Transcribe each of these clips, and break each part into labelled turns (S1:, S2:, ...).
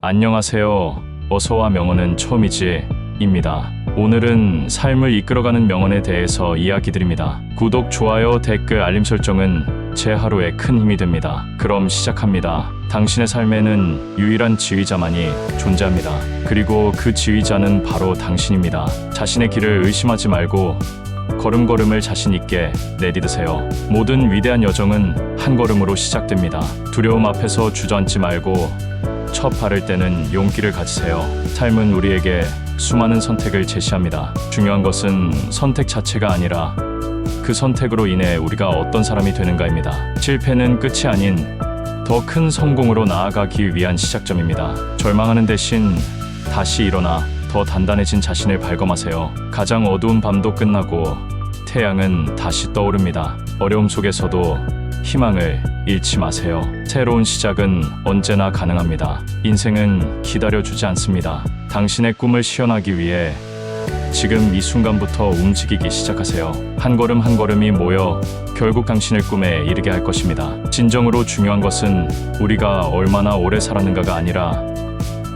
S1: 안녕하세요. 어서와 명언은 처음이지 입니다. 오늘은 삶을 이끌어가는 명언에 대해서 이야기 드립니다. 구독, 좋아요, 댓글, 알림 설정은 제 하루에 큰 힘이 됩니다. 그럼 시작합니다. 당신의 삶에는 유일한 지휘자만이 존재합니다. 그리고 그 지휘자는 바로 당신입니다. 자신의 길을 의심하지 말고 걸음걸음을 자신 있게 내디드세요. 모든 위대한 여정은 한 걸음으로 시작됩니다. 두려움 앞에서 주저앉지 말고 첫 발을 떼는 용기를 가지세요. 삶은 우리에게 수많은 선택을 제시합니다. 중요한 것은 선택 자체가 아니라 그 선택으로 인해 우리가 어떤 사람이 되는가입니다. 실패는 끝이 아닌 더 큰 성공으로 나아가기 위한 시작점입니다. 절망하는 대신 다시 일어나 더 단단해진 자신을 발견하세요. 가장 어두운 밤도 끝나고 태양은 다시 떠오릅니다. 어려움 속에서도 희망을 잃지 마세요. 새로운 시작은 언제나 가능합니다. 인생은 기다려주지 않습니다. 당신의 꿈을 실현하기 위해 지금 이 순간부터 움직이기 시작하세요. 한 걸음 한 걸음이 모여 결국 당신의 꿈에 이르게 할 것입니다. 진정으로 중요한 것은 우리가 얼마나 오래 살았는가가 아니라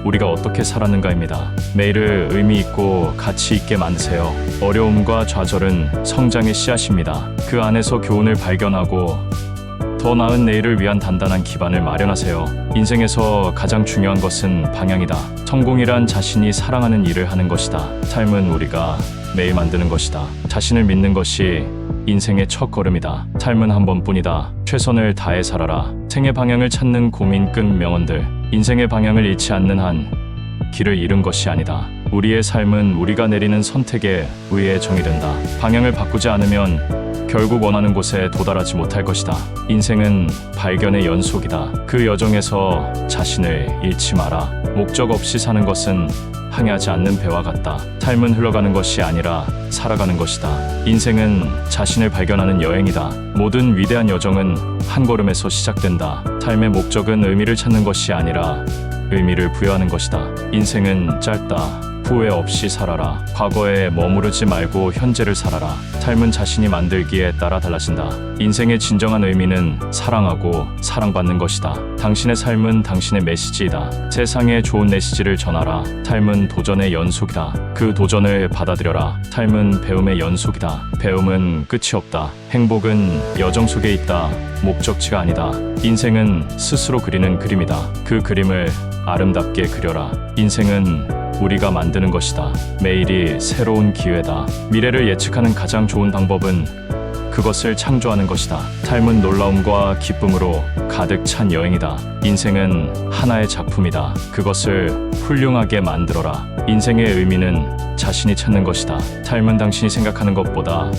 S1: 우리가 어떻게 살았는가입니다. 매일을 의미 있고 가치 있게 만드세요. 어려움과 좌절은 성장의 씨앗입니다. 그 안에서 교훈을 발견하고 더 나은 내일을 위한 단단한 기반을 마련하세요. 인생에서 가장 중요한 것은 방향이다. 성공이란 자신이 사랑하는 일을 하는 것이다. 삶은 우리가 매일 만드는 것이다. 자신을 믿는 것이 인생의 첫 걸음이다. 삶은 한 번뿐이다. 최선을 다해 살아라. 생의 방향을 찾는 고민 끈 명언들. 인생의 방향을 잃지 않는 한 길을 잃은 것이 아니다. 우리의 삶은 우리가 내리는 선택에 의해 정의된다. 방향을 바꾸지 않으면 결국 원하는 곳에 도달하지 못할 것이다. 인생은 발견의 연속이다. 그 여정에서 자신을 잃지 마라. 목적 없이 사는 것은 항해하지 않는 배와 같다. 삶은 흘러가는 것이 아니라 살아가는 것이다. 인생은 자신을 발견하는 여행이다. 모든 위대한 여정은 한 걸음에서 시작된다. 삶의 목적은 의미를 찾는 것이 아니라 의미를 부여하는 것이다. 인생은 짧다. 후회 없이 살아라. 과거에 머무르지 말고 현재를 살아라. 삶은 자신이 만들기에 따라 달라진다. 인생의 진정한 의미는 사랑하고 사랑받는 것이다. 당신의 삶은 당신의 메시지이다. 세상에 좋은 메시지를 전하라. 삶은 도전의 연속이다. 그 도전을 받아들여라. 삶은 배움의 연속이다. 배움은 끝이 없다. 행복은 여정 속에 있다. 목적지가 아니다. 인생은 스스로 그리는 그림이다. 그 그림을 아름답게 그려라. 인생은 우리가 만드는 것이다. 매일이 새로운 기회다. 미래를 예측하는 가장 좋은 방법은 그것을 창조하는 것이다. 삶은 놀라움과 기쁨으로 가득 찬 여행이다. 인생은 하나의 작품이다. 그것을 훌륭하게 만들어라. 인생의 의미는 자신이 찾는 것이다. 삶은 당신이 생각하는 것보다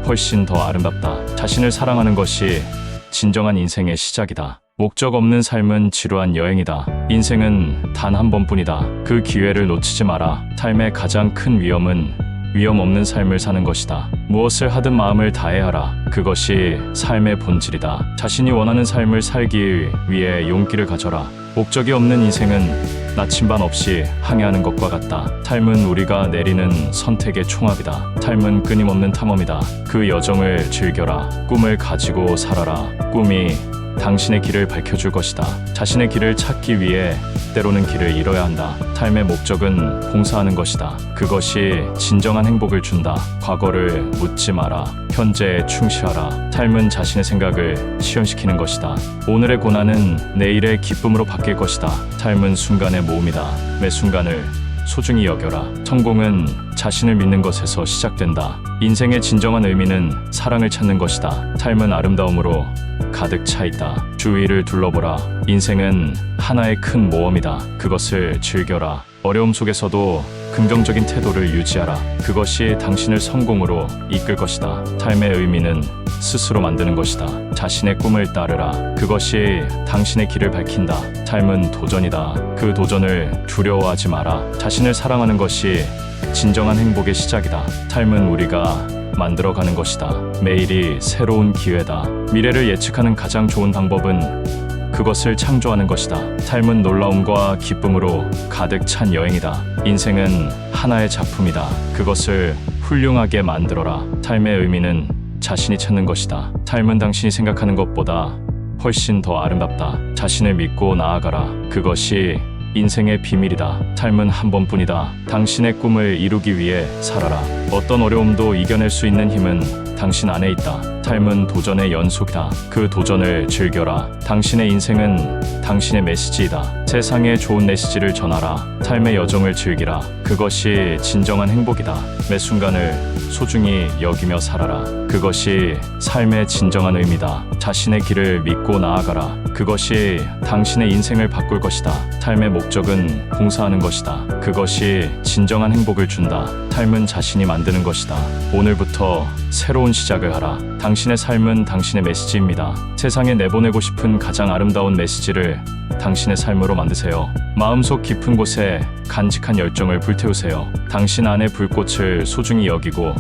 S1: 훨씬 더 아름답다. 자신을 사랑하는 것이 진정한 인생의 시작이다. 목적 없는 삶은 지루한 여행이다. 인생은 단 한 번뿐이다. 그 기회를 놓치지 마라. 삶의 가장 큰 위험은 위험 없는 삶을 사는 것이다. 무엇을 하든 마음을 다해하라. 그것이 삶의 본질이다. 자신이 원하는 삶을 살기 위해 용기를 가져라. 목적이 없는 인생은 나침반 없이 항해하는 것과 같다. 삶은 우리가 내리는 선택의 총합이다. 삶은 끊임없는 탐험이다. 그 여정을 즐겨라. 꿈을 가지고 살아라. 꿈이 당신의 길을 밝혀줄 것이다. 자신의 길을 찾기 위해 때로는 길을 잃어야 한다. 삶의 목적은 봉사하는 것이다. 그것이 진정한 행복을 준다. 과거를 묻지 마라. 현재에 충실하라. 삶은 자신의 생각을 실현시키는 것이다. 오늘의 고난은 내일의 기쁨으로 바뀔 것이다. 삶은 순간의 모험이다. 매 순간을 소중히 여겨라. 성공은 자신을 믿는 것에서 시작된다. 인생의 진정한 의미는 사랑을 찾는 것이다. 삶은 아름다움으로 가득 차 있다. 주위를 둘러보라. 인생은 하나의 큰 모험이다. 그것을 즐겨라. 어려움 속에서도 긍정적인 태도를 유지하라. 그것이 당신을 성공으로 이끌 것이다. 삶의 의미는 스스로 만드는 것이다. 자신의 꿈을 따르라. 그것이 당신의 길을 밝힌다. 삶은 도전이다. 그 도전을 두려워하지 마라. 자신을 사랑하는 것이 진정한 행복의 시작이다. 삶은 우리가 만들어가는 것이다. 매일이 새로운 기회다. 미래를 예측하는 가장 좋은 방법은 그것을 창조하는 것이다. 삶은 놀라움과 기쁨으로 가득 찬 여행이다. 인생은 하나의 작품이다. 그것을 훌륭하게 만들어라. 삶의 의미는 자신이 찾는 것이다. 삶은 당신이 생각하는 것보다 훨씬 더 아름답다. 자신을 믿고 나아가라. 그것이 인생의 비밀이다. 삶은 한 번뿐이다. 당신의 꿈을 이루기 위해 살아라. 어떤 어려움도 이겨낼 수 있는 힘은 당신 안에 있다. 삶은 도전의 연속이다. 그 도전을 즐겨라. 당신의 인생은 당신의 메시지이다. 세상에 좋은 메시지를 전하라. 삶의 여정을 즐기라. 그것이 진정한 행복이다. 매 순간을 소중히 여기며 살아라. 그것이 삶의 진정한 의미다. 자신의 길을 믿고 나아가라. 그것이 당신의 인생을 바꿀 것이다. 삶의 목적은 봉사하는 것이다. 그것이 진정한 행복을 준다. 삶은 자신이 만드는 것이다. 오늘부터 새로운 시작을 하라. 당신의 삶은 당신의 메시지입니다. 세상에 내보내고 싶은 가장 아름다운 메시지를 당신의 삶으로 만드세요. 마음속 깊은 곳에 간직한 열정을 불태우세요. 당신 안의 불꽃을 소중히 여기고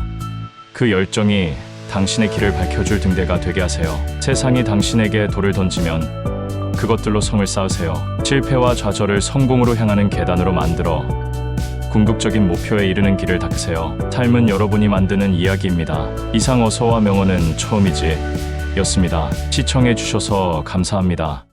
S1: 그 열정이 당신의 길을 밝혀줄 등대가 되게 하세요. 세상이 당신에게 돌을 던지면 그것들로 성을 쌓으세요. 실패와 좌절을 성공으로 향하는 계단으로 만들어 궁극적인 목표에 이르는 길을 닦으세요. 삶은 여러분이 만드는 이야기입니다. 이상 어서와 명언은 처음이지 였습니다. 시청해 주셔서 감사합니다.